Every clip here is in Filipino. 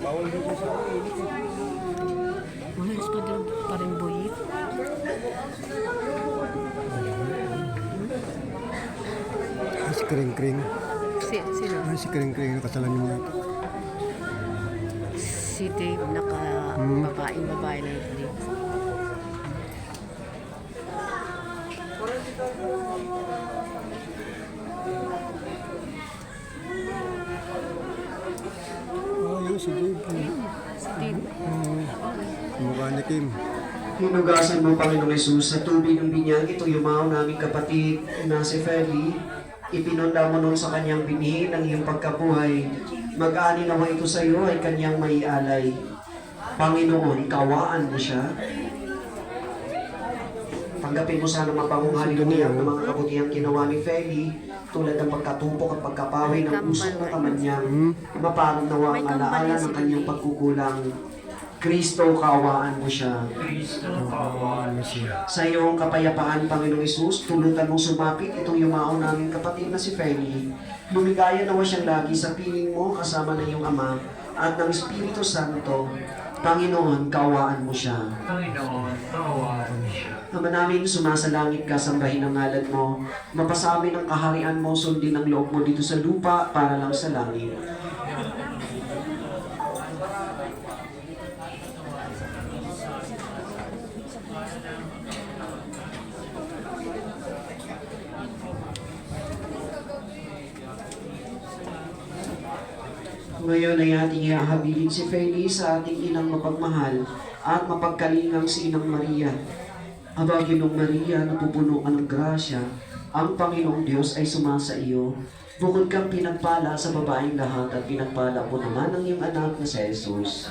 Bawal dito sa init. Mahalas pa daw pa rin buhit. Si Kring-Kring. Sino? Si Kring-Kring nakasalan niyo yata. Si Dave, babae na ito. Yun si Dave. Si Dave. Mukha ni Kim. Hinugasan mo, Panginoong Yesus, sa tubig ng binyag, ito yumaw naming kapatid na si Feli. Ipinunda mo nun sa kanyang binhi ng iyong pagkabuhay. Mag-ani nawa ito sa iyo ay kanyang maialay. Panginoon, kawaan mo siya. Tanggapin mo sana mapangong haliluya ng mga kabutihang ginawa ni Feli, tulad ng pagkatupok at pagkapawi ng usok na kaman niyang maparang nawa ang alaala ng kanyang pagkukulang. Kristo, kaawaan mo siya. Sa iyong kapayapaan, Panginoong Isus, tulutan mong sumapit itong yumaon naming kapatid na si Feli. Lumigaya nawa siyang lagi sa piling mo kasama ng iyong Ama at ng Espiritu Santo. Panginoon, kaawaan mo siya. Panginoon, kaawaan mo siya. Ama namin, sumasalangit ka, sambahin ang ngalan mo. Mapasamin ang kaharian mo, sundin ang loob mo dito sa lupa para lang sa langit. Ngayon ay ating ihahabilin si Feli sa ating inang mapagmahal at mapagkalingang si Inang Maria. Aba, Ginong Maria, napupuno ka ng grasya, ang Panginoong Diyos ay sumasa iyo. Bukod kang pinagpala sa babaeng lahat at pinagpala po naman ang iyong anak na si Jesus.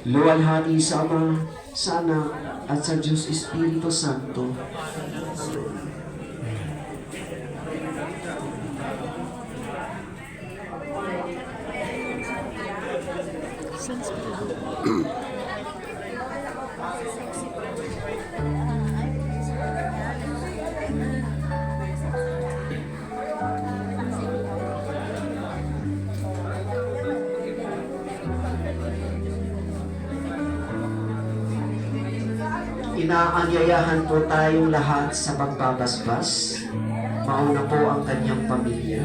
Luwalhati sa Ama, sa Anak, at sa Diyos Espiritu Santo. Inaanyayahan po tayong lahat sa pagbabasbas. Mauna po ang kanyang pamilya.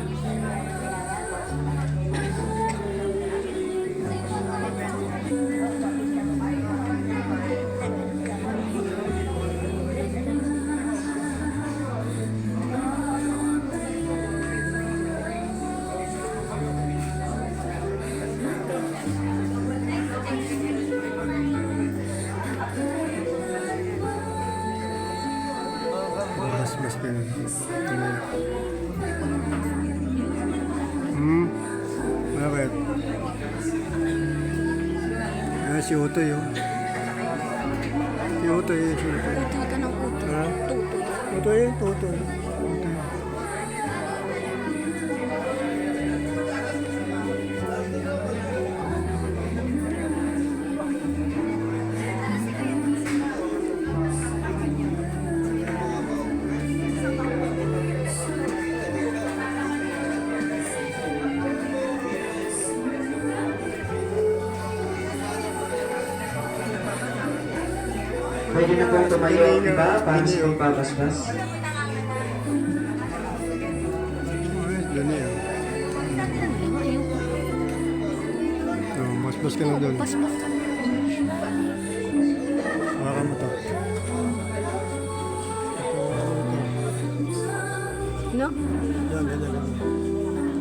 Mas ka na. Bakit? Si Utoy yun. Si Utoy yun. Utoy ka ng utoy. Ha? Tutoy. Utoy yun, Utoy. Pwede na pong tumayo, di ba? Para sa pagbabasbas. Doon yan. Mas ka na doon. Paspas ka. Baka mo to. No? Yan, ganyan.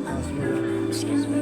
Mas mo yan. Excuse me.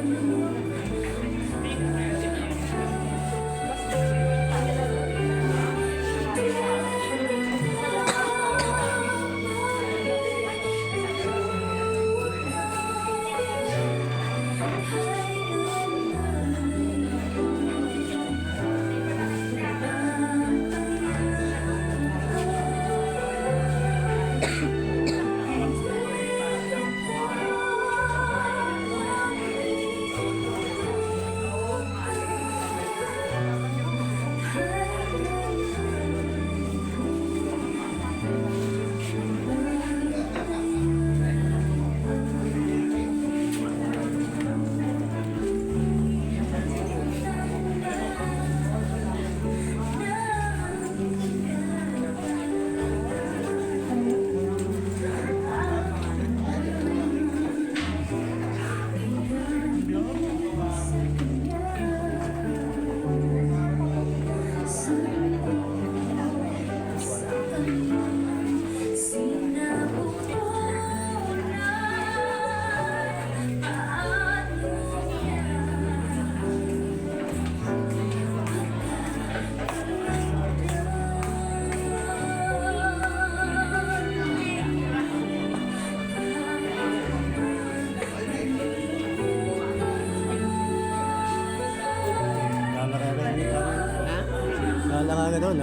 Akala ka agad doon,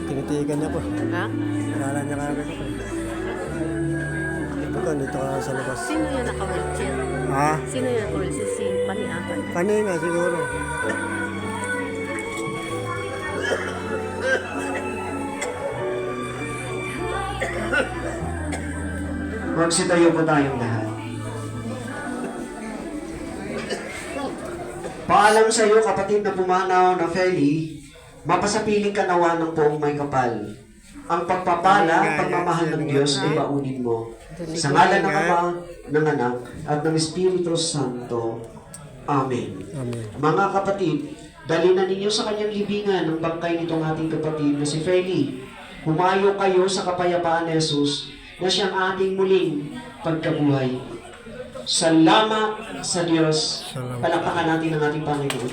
tinitigan niya po. Ha? Akala niya ka agad ako. Ito, dito ka sa labas. Sino yung naka-wheelchair? Ha? Sino yung naka-wheelchair? Si Paniakan. Kanina siguro. Magsitayo po tayong lahat. Paalam sa iyo, kapatid na pumanaw na Feli, mapasapiling ka nawa ng buong may kapal. Ang pagpapala at pagmamahal ng Diyos ay baunin mo. Sa ngalan ng Ama, ng Anak, at ng Espiritu Santo. Amen. Amen. Mga kapatid, dali na ninyo sa kanyang libingan ang bangkay nitong ating kapatid na si Feli. Humayo kayo sa kapayapaan ni Jesus na siyang ating muling pagkabuhay. Salamat sa Diyos. Salamat. Palakpakan natin ang ating Panginoon.